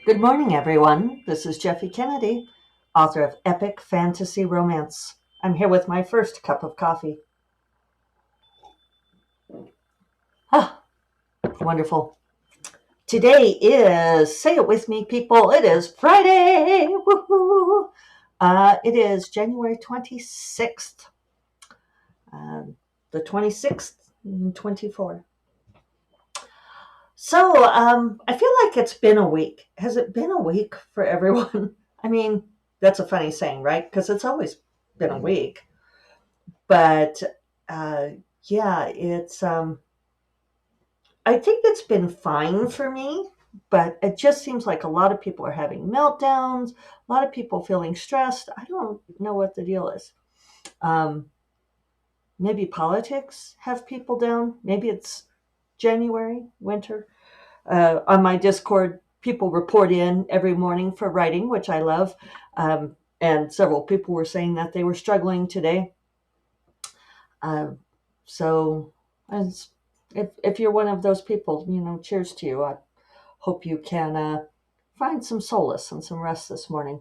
Good morning, everyone. This is Jeffe Kennedy, author of Epic Fantasy Romance. I'm here with my first cup of coffee. Ah, wonderful. Today is, say it with me, people, it is Friday. Woohoo! It is January 26th, the 26th, 24. So, I feel like it's been a week. Has it been a week for everyone? I mean, that's a funny saying, right? Because it's always been a week. But uh, yeah, I think it's been fine for me, but it just seems like a lot of people are having meltdowns, a lot of people feeling stressed. I don't know what the deal is. Um, Maybe politics have people down. Maybe it's January, winter. On my Discord, people report in every morning for writing, which I love. And several people were saying that they were struggling today. Uh, so, as if you're one of those people, cheers to you. I hope you can find some solace and some rest this morning.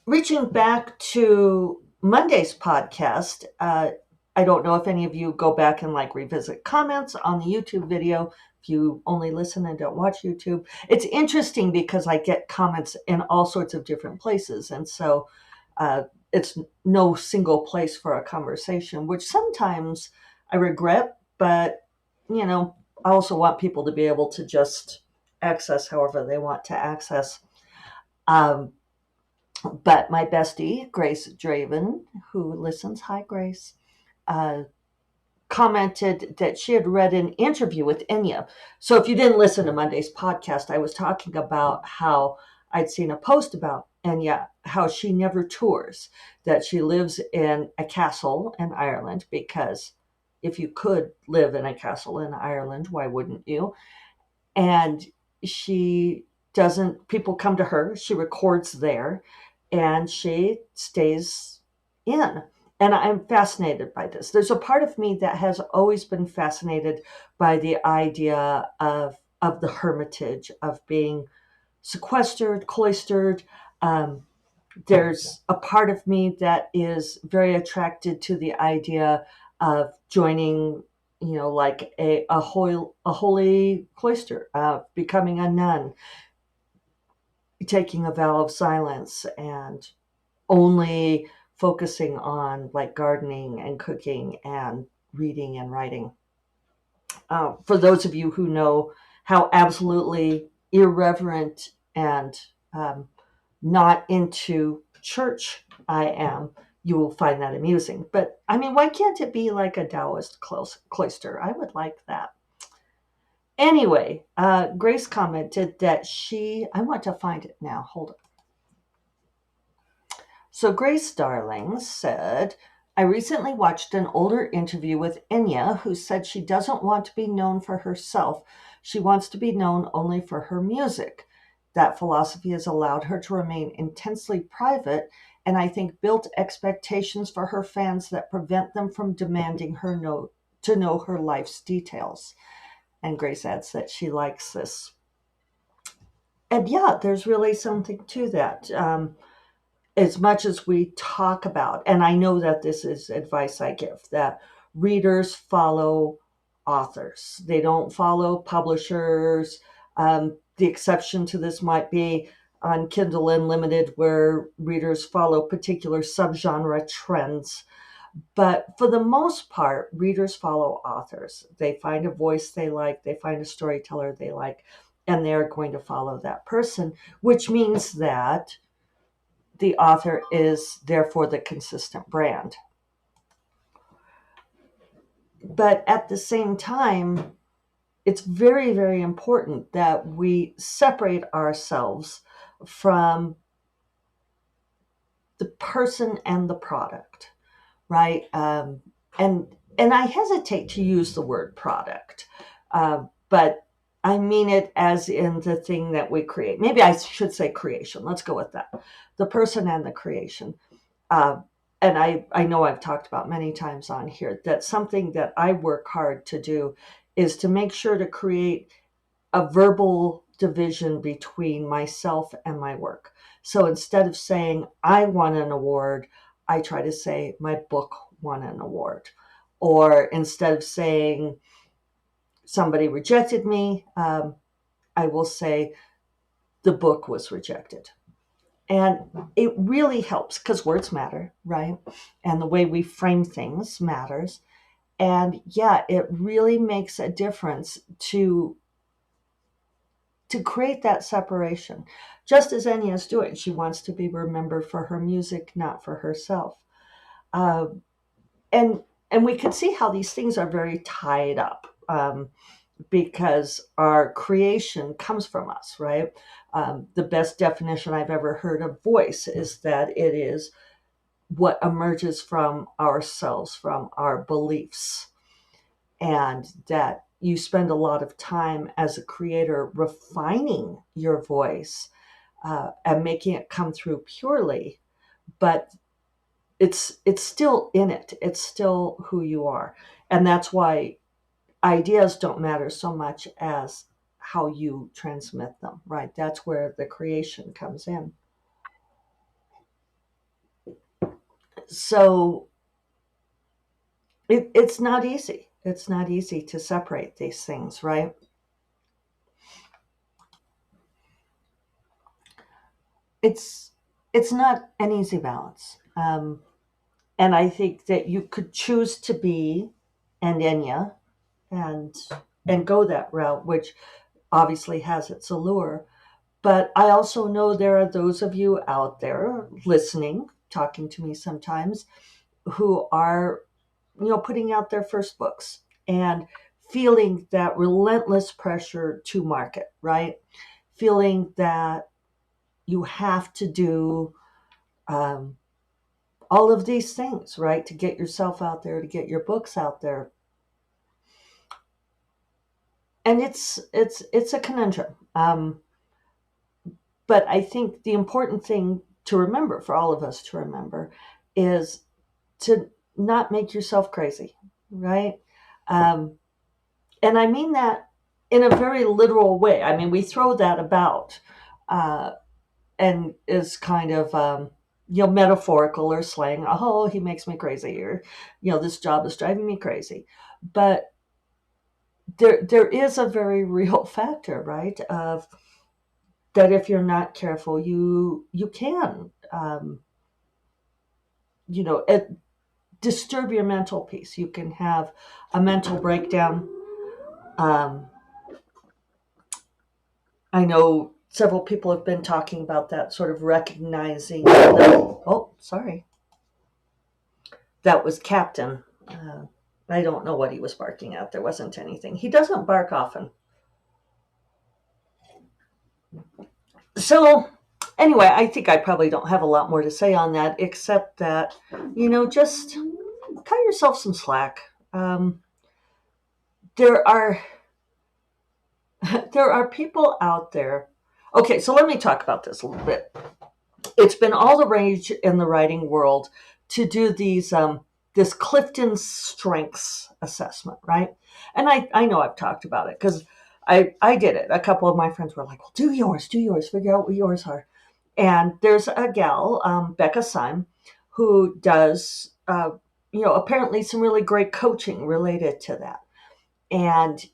Reaching back to Monday's podcast, I don't know if any of you go back and revisit comments on the YouTube video. If you only listen and don't watch YouTube, it's interesting because I get comments in all sorts of different places, and so uh, it's no single place for a conversation, which sometimes I regret, but I also want people to be able to just access however they want to access. Um, but my bestie, Grace Draven, who listens, hi Grace, uh, commented that she had read an interview with Enya. So if you didn't listen to Monday's podcast, I was talking about how I'd seen a post about Enya, how she never tours, that she lives in a castle in Ireland, because if you could live in a castle in Ireland, why wouldn't you? And she doesn't, people come to her, she records there, and she stays in. And I'm fascinated by this. There's a part of me that has always been fascinated by the idea of the hermitage, of being sequestered, cloistered. Um, there's a part of me that is very attracted to the idea of joining, like a holy cloister, becoming a nun, taking a vow of silence, and only focusing on like gardening and cooking and reading and writing. For those of you who know how absolutely irreverent and not into church I am, you will find that amusing. But I mean, why can't it be like a Taoist cloister? I would like that. Anyway, Grace commented that I want to find it now. Hold on. So Grace Darling said, I recently watched an older interview with Enya, who said she doesn't want to be known for herself. She wants to be known only for her music. That philosophy has allowed her to remain intensely private, and I think built expectations for her fans that prevent them from demanding to know her life's details. And Grace adds that she likes this. And yeah, there's really something to that. As much as we talk about, and I know that this is advice I give, that readers follow authors, they don't follow publishers. The exception to this might be on Kindle Unlimited, where readers follow particular subgenre trends. But for the most part, readers follow authors. They find a voice they like, they find a storyteller they like, and they're going to follow that person, which means that the author is therefore the consistent brand. But at the same time, it's very, very important that we separate ourselves from the person and the product, right? And I hesitate to use the word product, but I mean it as in the thing that we create. Maybe I should say creation. Let's go with that. The person and the creation. Uh, and I know I've talked about many times on here that something that I work hard to do is to make sure to create a verbal division between myself and my work. So instead of saying I won an award, I try to say my book won an award. Or instead of saying somebody rejected me, I will say the book was rejected. And it really helps because words matter, right? And the way we frame things matters. And yeah, it really makes a difference to create that separation. Just as Enya is doing, she wants to be remembered for her music, not for herself. Uh, and and we can see how these things are very tied up. Because our creation comes from us, right? The best definition I've ever heard of voice is that it is what emerges from ourselves, from our beliefs, and that you spend a lot of time as a creator refining your voice and making it come through purely, but it's still in it. It's still who you are, and that's why ideas don't matter so much as how you transmit them, right? That's where the creation comes in. So it's not easy. It's not easy to separate these things, right? It's it's not an easy balance. And I think that you could choose to be an Enya and go that route, which obviously has its allure. But I also know there are those of you out there listening, talking to me sometimes, who are, putting out their first books and feeling that relentless pressure to market, right? Feeling that you have to do um, all of these things, right, to get yourself out there, to get your books out there. And it's a conundrum. But I think the important thing to remember, for all of us to remember, is to not make yourself crazy, right? Um, and I mean that in a very literal way. I mean, we throw that about uh, and is kind of, metaphorical or slang. Oh, he makes me crazy, or, this job is driving me crazy. But there is a very real factor, right? Of that if you're not careful, you can, it disturb your mental peace. You can have a mental breakdown. Um, I know several people have been talking about that, sort of recognizing. Oh, sorry, that was Captain. I don't know what he was barking at. There wasn't anything. He doesn't bark often. So, anyway, I think I probably don't have a lot more to say on that, except that, just cut yourself some slack. There are there are people out there. Okay, so let me talk about this a little bit. It's been all the rage in the writing world to do these this Clifton Strengths assessment, right? And I know I've talked about it because I did it. A couple of my friends were like, "Well, do yours, figure out what yours are." And there's a gal, Becca Syme, who does apparently some really great coaching related to that, and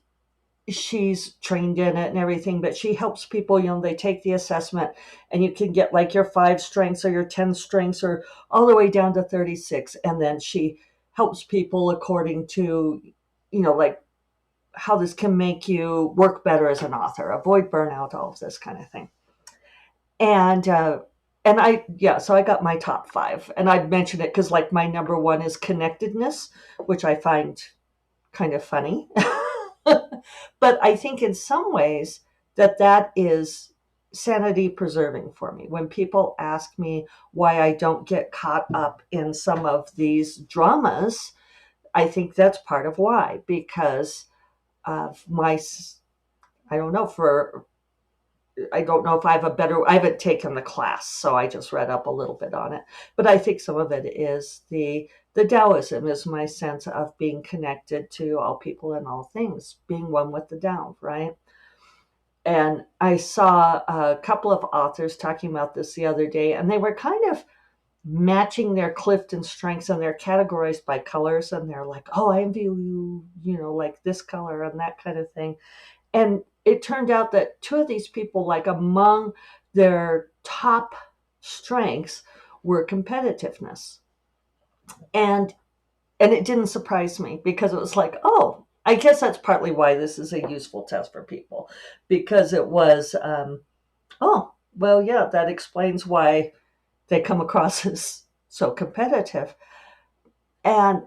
she's trained in it and everything, but she helps people, they take the assessment and you can get like your 5 strengths or your 10 strengths or all the way down to 36. And then she helps people according to, like how this can make you work better as an author, avoid burnout, all of this kind of thing. And, so I got my top 5 and I'd mention it because like my number 1 is connectedness, which I find kind of funny. But I think in some ways that is sanity preserving for me. When people ask me why I don't get caught up in some of these dramas, I think that's part of why, because of I don't know, I don't know if I haven't taken the class, so I just read up a little bit on it. But I think some of it is the Taoism is my sense of being connected to all people and all things, being one with the Tao, right? And I saw a couple of authors talking about this the other day, and they were kind of matching their Clifton strengths, and they're categorized by colors. And they're like, oh, I envy you, like this color and that kind of thing. And it turned out that two of these people, like among their top strengths, were competitiveness. And it didn't surprise me, because it was like, oh, I guess that's partly why this is a useful test for people, because it was, oh, well, yeah, that explains why they come across as so competitive. And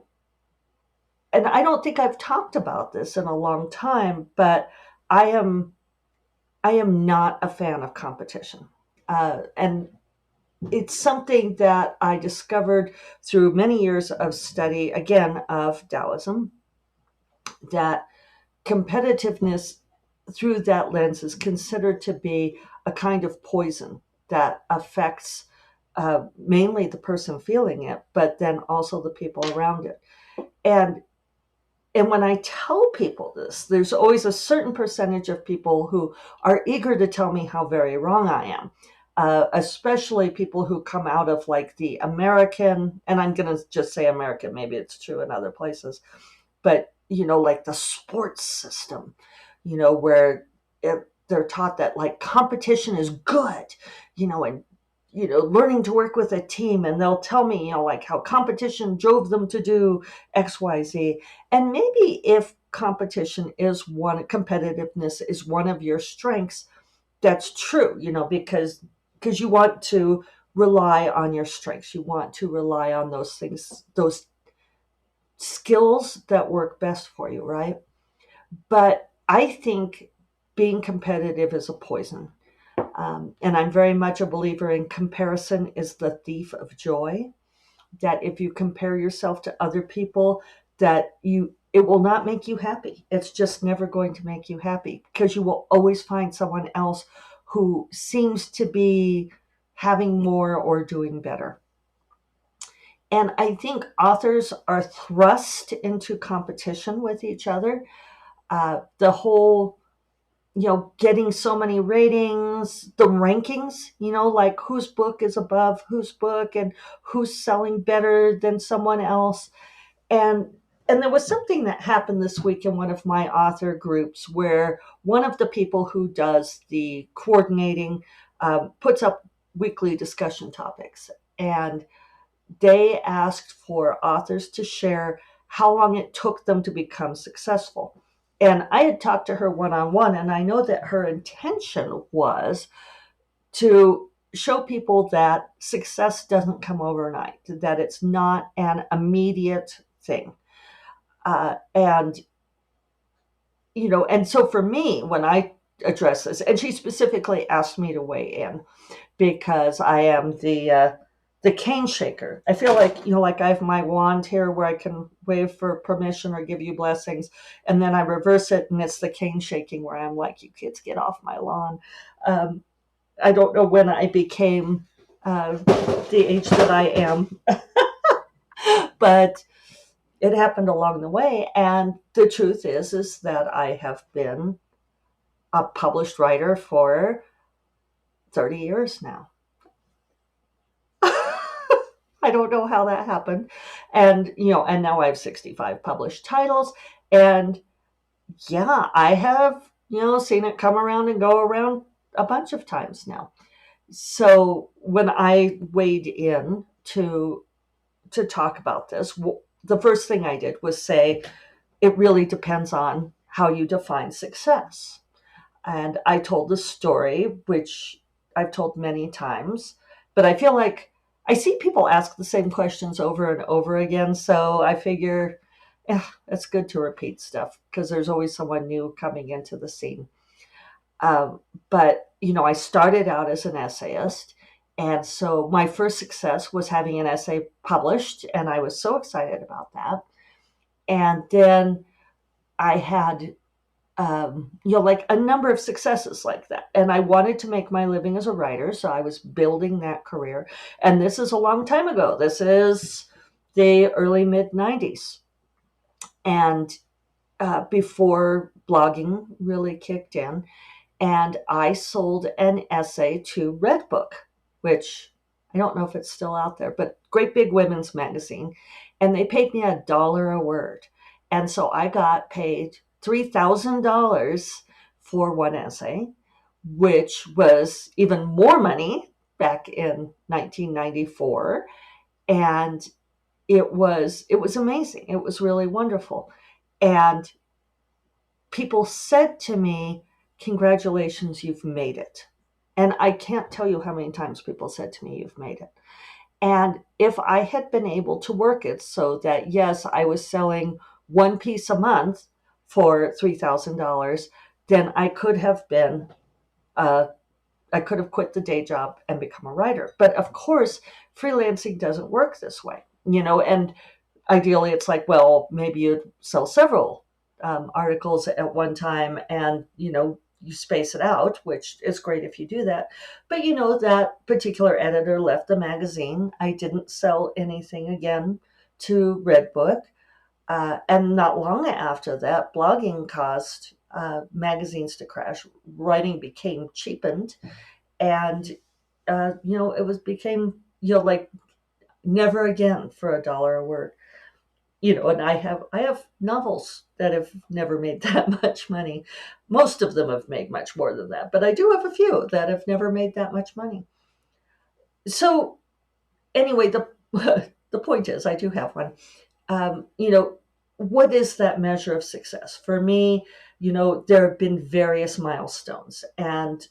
I don't think I've talked about this in a long time, but I am not a fan of competition. And it's something that I discovered through many years of study, again, of Taoism, that competitiveness through that lens is considered to be a kind of poison that affects mainly the person feeling it, but then also the people around it. And when I tell people this, there's always a certain percentage of people who are eager to tell me how very wrong I am. Especially people who come out of like the American, and I'm going to just say American, maybe it's true in other places, but like the sports system, where they're taught that like competition is good, and learning to work with a team, and they'll tell me, like how competition drove them to do XYZ. And maybe if competitiveness is one of your strengths, that's true, because you want to rely on your strengths. You want to rely on those things, those skills that work best for you, right? But I think being competitive is a poison. And I'm very much a believer in comparison is the thief of joy. That if you compare yourself to other people, it will not make you happy. It's just never going to make you happy, because you will always find someone else who seems to be having more or doing better. And I think authors are thrust into competition with each other. The whole, getting so many ratings, the rankings, like whose book is above whose book and who's selling better than someone else. And there was something that happened this week in one of my author groups, where one of the people who does the coordinating puts up weekly discussion topics. And they asked for authors to share how long it took them to become successful. And I had talked to her one-on-one, and I know that her intention was to show people that success doesn't come overnight, that it's not an immediate thing. And and so for me, when I address this, and she specifically asked me to weigh in, because I am the cane shaker. I feel like, like I have my wand here where I can wave for permission or give you blessings, and then I reverse it, and it's the cane shaking where I'm like, you kids get off my lawn. I don't know when I became the age that I am, but it happened along the way. And the truth is that I have been a published writer for 30 years now. I don't know how that happened. And, and now I have 65 published titles. And yeah, I have, seen it come around and go around a bunch of times now. So when I weighed in to talk about this, the first thing I did was say, it really depends on how you define success. And I told the story, which I've told many times, but I feel like I see people ask the same questions over and over again. So I figure, it's good to repeat stuff, because there's always someone new coming into the scene. But, I started out as an essayist. And so my first success was having an essay published, and I was so excited about that. And then I had like a number of successes like that. And I wanted to make my living as a writer. So I was building that career. And this is a long time ago. This is the early mid 90s. And before blogging really kicked in. And I sold an essay to Redbook, which I don't know if it's still out there, but great big women's magazine. And they paid me $1 a word. And so I got paid $3,000 for one essay, which was even more money back in 1994. And it was amazing. It was really wonderful. And people said to me, "Congratulations, you've made it." And I can't tell you how many times people said to me, "You've made it." And if I had been able to work it so that, yes, I was selling one piece a month for $3,000, then I could have quit the day job and become a writer. But of course, freelancing doesn't work this way, and ideally it's like, well, maybe you'd sell several articles at one time, and you space it out, which is great if you do that. But that particular editor left the magazine. I didn't sell anything again to Redbook. And not long after that, blogging caused magazines to crash. Writing became cheapened, and it became like never again for $1 a word. And I have novels that have never made that much money. Most of them have made much more than that, but I do have a few that have never made that much money. So anyway, the the point is, I do have one. What is that measure of success for me? There have been various milestones, and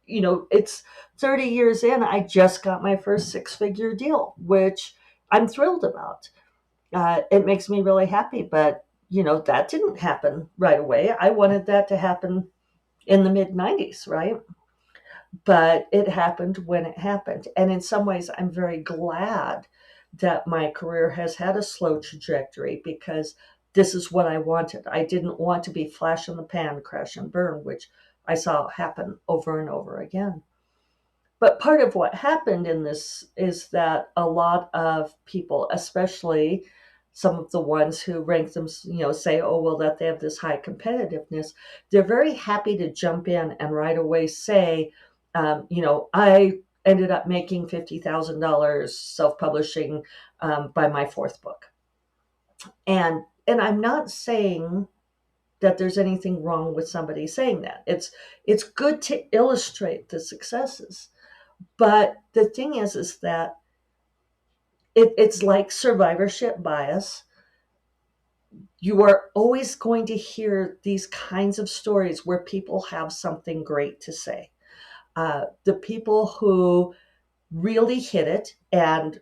it's 30 years in. I just got my first six-figure deal, which I'm thrilled about. It makes me really happy, but that didn't happen right away. I wanted that to happen in the mid 90s, right? But it happened when it happened. And in some ways, I'm very glad that my career has had a slow trajectory, because this is what I wanted. I didn't want to be flash in the pan, crash and burn, which I saw happen over and over again. But part of what happened in this is that a lot of people, especially some of the ones who rank them, say, oh, well, that they have this high competitiveness, they're very happy to jump in and right away say, I ended up making $50,000 self-publishing by my fourth book. And I'm not saying that there's anything wrong with somebody saying that. It's good to illustrate the successes. But the thing is that it's like survivorship bias. You are always going to hear these kinds of stories where people have something great to say. The people who really hit it, and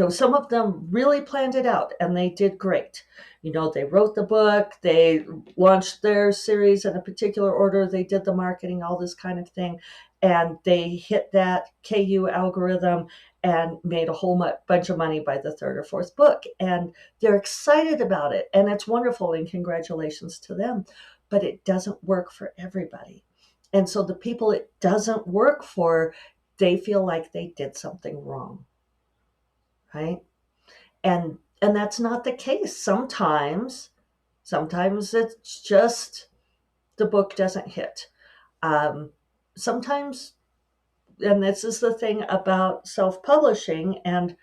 some of them really planned it out and they did great. They wrote the book, they launched their series in a particular order, they did the marketing, all this kind of thing, and they hit that KU algorithm and made a whole bunch of money by the third or fourth book. And they're excited about it, and it's wonderful, and congratulations to them. But it doesn't work for everybody. And so the people it doesn't work for, they feel like they did something wrong. Right? And that's not the case. Sometimes it's just the book doesn't hit. Sometimes, and this is the thing about self-publishing, and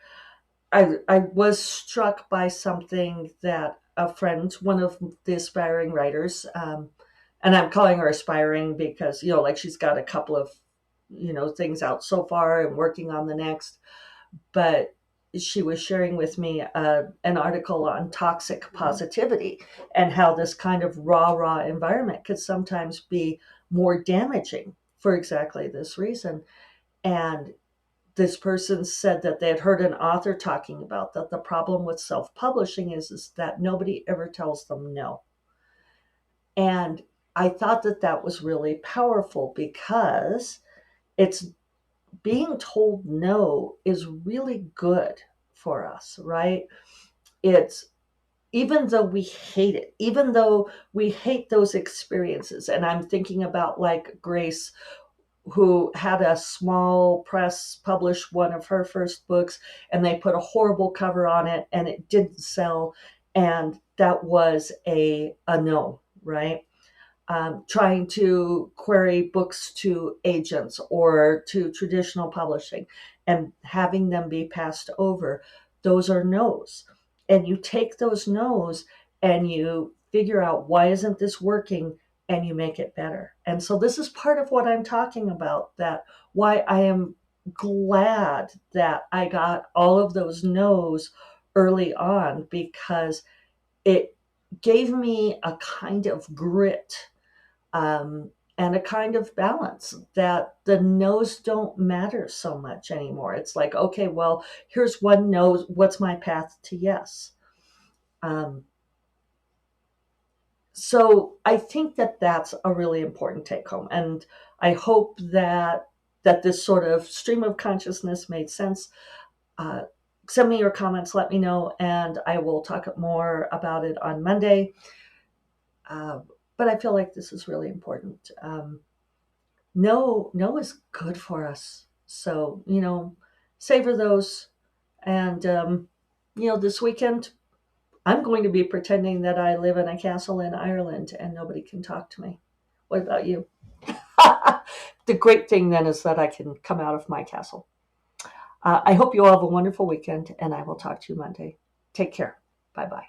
I was struck by something that a friend, one of the aspiring writers, and I'm calling her aspiring because like she's got a couple of things out so far and working on the next. But she was sharing with me an article on toxic positivity, and how this kind of raw environment could sometimes be more damaging for exactly this reason. And this person said that they had heard an author talking about that the problem with self-publishing is that nobody ever tells them no. And I thought that was really powerful, because it's being told no is really good for us, right? It's, even though we hate it, even though we hate those experiences. And I'm thinking about like Grace, who had a small press publish one of her first books, and they put a horrible cover on it and it didn't sell. And that was a no, right? trying to query books to agents or to traditional publishing and having them be passed over. Those are no's. And you take those no's and you figure out, why isn't this working? And you make it better. And so this is part of what I'm talking about, that why I am glad that I got all of those no's early on, because it gave me a kind of grit, and a kind of balance, that the no's don't matter so much anymore. It's like, okay, well, here's one no. What's my path to yes? Um, so I think that that's a really important take home, and I hope that this sort of stream of consciousness made sense. Uh, Send me your comments, let me know, and I will talk more about it on Monday. Uh, but I feel like this is really important. No is good for us. So, savor those. And, this weekend, I'm going to be pretending that I live in a castle in Ireland and nobody can talk to me. What about you? The great thing then is that I can come out of my castle. I hope you all have a wonderful weekend, and I will talk to you Monday. Take care. Bye bye.